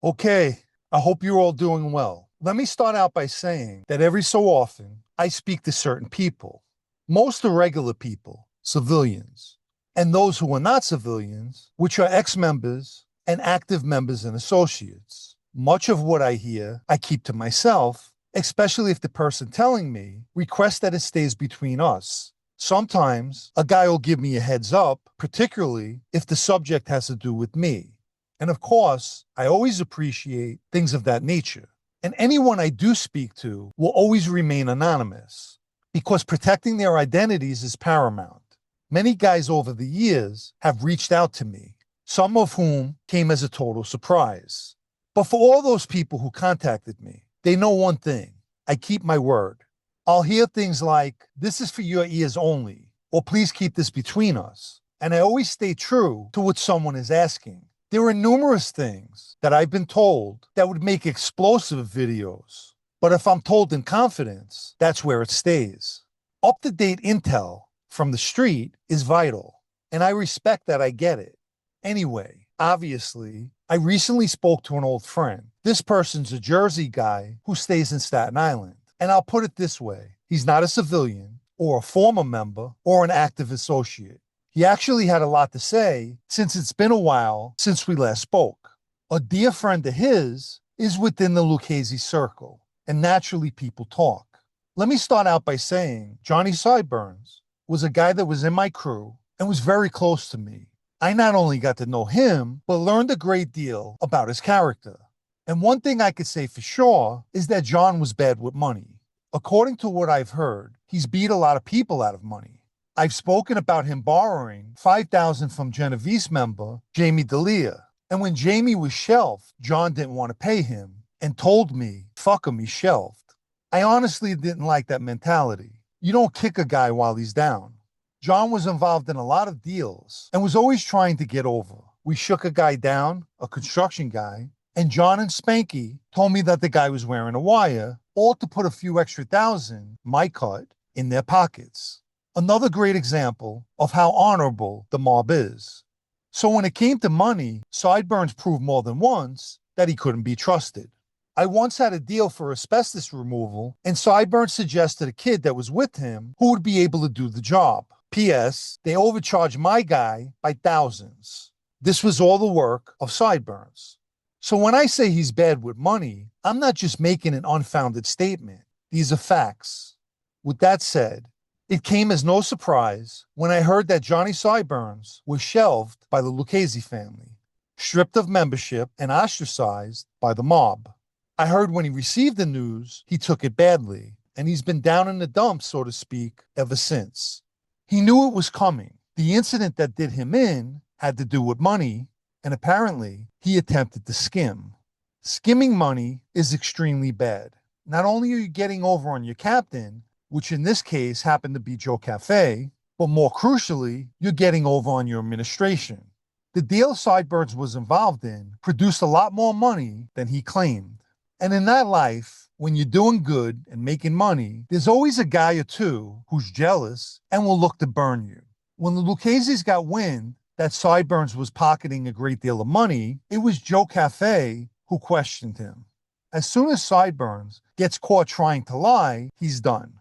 Okay, I hope you're all doing well. Let me start out by saying that every so often I speak to certain people. Most are regular people, civilians, and those who are not civilians, which are ex members and active members and associates. Much of what I hear, I keep to myself, especially if the person telling me requests that it stays between us. Sometimes a guy will give me a heads up, particularly if the subject has to do with me. And of course, I always appreciate things of that nature. And anyone I do speak to will always remain anonymous because protecting their identities is paramount. Many guys over the years have reached out to me, some of whom came as a total surprise. But for all those people who contacted me, they know one thing: I keep my word. I'll hear things like, "This is for your ears only," or "Please keep this between us." And I always stay true to what someone is asking. There are numerous things that I've been told that would make explosive videos. But if I'm told in confidence, that's where it stays. Up-to-date intel from the street is vital, and I respect that I get it. Anyway, obviously, I recently spoke to an old friend. This person's a Jersey guy who stays in Staten Island. And I'll put it this way: he's not a civilian or a former member or an active associate. He actually had a lot to say since it's been a while since we last spoke. A dear friend of his is within the Lucchese circle, and naturally people talk. Let me start out by saying Johnny Sideburns was a guy that was in my crew and was very close to me. I not only got to know him, but learned a great deal about his character. And one thing I could say for sure is that John was bad with money. According to what I've heard, he's beat a lot of people out of money. I've spoken about him borrowing $5,000 from Genovese member Jamie D'Elia. And when Jamie was shelved, John didn't want to pay him and told me, "Fuck him, he's shelved." I honestly didn't like that mentality. You don't kick a guy while he's down. John was involved in a lot of deals and was always trying to get over. We shook a guy down, a construction guy, and John and Spanky told me that the guy was wearing a wire, all to put a few extra thousand, my cut, in their pockets. Another great example of how honorable the mob is. So when it came to money, Sideburns proved more than once that he couldn't be trusted. I once had a deal for asbestos removal, and Sideburns suggested a kid that was with him who would be able to do the job. P.S. They overcharged my guy by thousands. This was all the work of Sideburns. So when I say he's bad with money, I'm not just making an unfounded statement. These are facts. With that said, it came as no surprise when I heard that Johnny Sideburns was shelved by the Lucchese family, stripped of membership and ostracized by the mob. I heard when he received the news, he took it badly, and he's been down in the dumps, so to speak, ever since. He knew it was coming. The incident that did him in had to do with money, and apparently he attempted to skim. Skimming money is extremely bad. Not only are you getting over on your captain, which in this case happened to be Joe Cafe, but more crucially, you're getting over on your administration. The deal Sideburns was involved in produced a lot more money than he claimed. And in that life, when you're doing good and making money, there's always a guy or two who's jealous and will look to burn you. When the Lucchese's got wind that Sideburns was pocketing a great deal of money, it was Joe Cafe who questioned him. As soon as Sideburns gets caught trying to lie, he's done.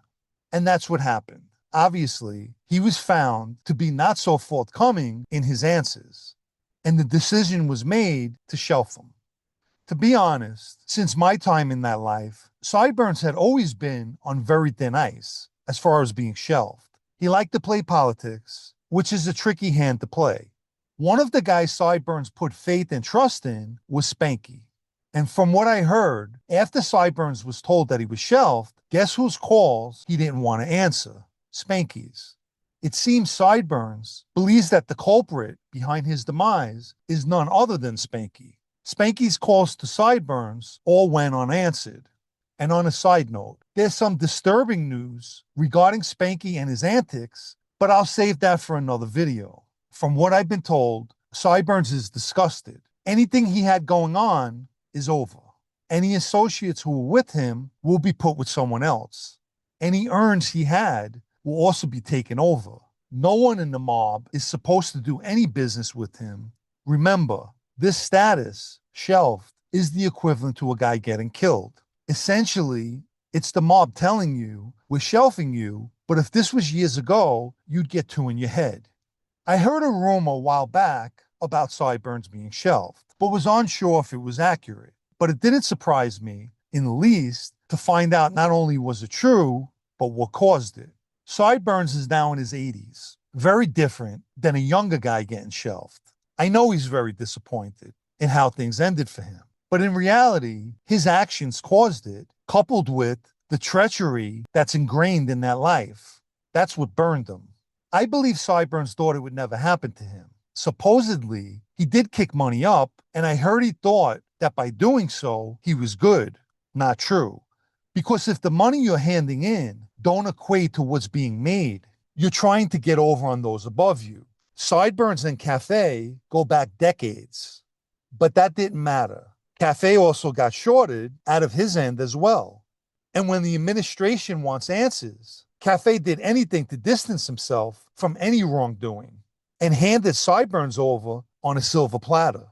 And that's what happened. Obviously, he was found to be not so forthcoming in his answers, and the decision was made to shelf him. To be honest, since my time in that life, Sideburns had always been on very thin ice as far as being shelved. He liked to play politics, which is a tricky hand to play. One of the guys Sideburns put faith and trust in was Spanky. And from what I heard, after Sideburns was told that he was shelved, guess whose calls he didn't want to answer? Spanky's. It seems Sideburns believes that the culprit behind his demise is none other than Spanky. Spanky's calls to Sideburns all went unanswered. And on a side note, there's some disturbing news regarding Spanky and his antics, but I'll save that for another video. From what I've been told, Sideburns is disgusted. Anything he had going on is over. Any associates who were with him will be put with someone else. Any earns he had will also be taken over. No one in the mob is supposed to do any business with him. Remember, this status, shelved, is the equivalent to a guy getting killed. Essentially, it's the mob telling you, we're shelving you, but if this was years ago, you'd get two in your head. I heard a rumor a while back about Sideburns being shelved, but was unsure if it was accurate. But it didn't surprise me in the least to find out not only was it true, but what caused it. Sideburns is now in his 80s, very different than a younger guy getting shelved. I know he's very disappointed in how things ended for him, but in reality, his actions caused it, coupled with the treachery that's ingrained in that life. That's what burned him. I believe Sideburns thought it would never happen to him. Supposedly, he did kick money up, and I heard he thought that by doing so, he was good. Not true. Because if the money you're handing in don't equate to what's being made, you're trying to get over on those above you. Sideburns and Cafe go back decades, but that didn't matter. Cafe also got shorted out of his end as well. And when the administration wants answers, Cafe did anything to distance himself from any wrongdoing and handed Sideburns over on a silver platter.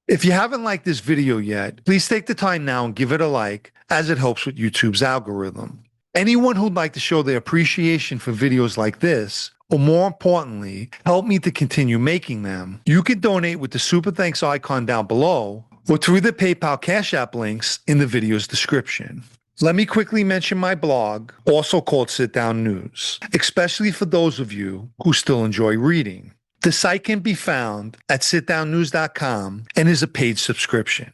If you haven't liked this video yet, please take the time now and give it a like, as it helps with YouTube's algorithm. Anyone who'd like to show their appreciation for videos like this, or more importantly, help me to continue making them, you can donate with the Super Thanks icon down below, or through the PayPal Cash App links in the video's description. Let me quickly mention my blog, also called Sitdownnews, especially for those of you who still enjoy reading. The site can be found at sitdownnews.com and is a paid subscription.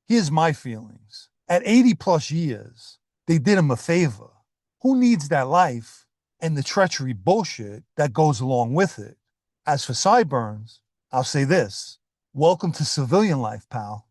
Here's my feelings. At 80 plus years, they did him a favor. Who needs that life and the treachery bullshit that goes along with it? As for Sideburns, I'll say this. Welcome to civilian life, pal.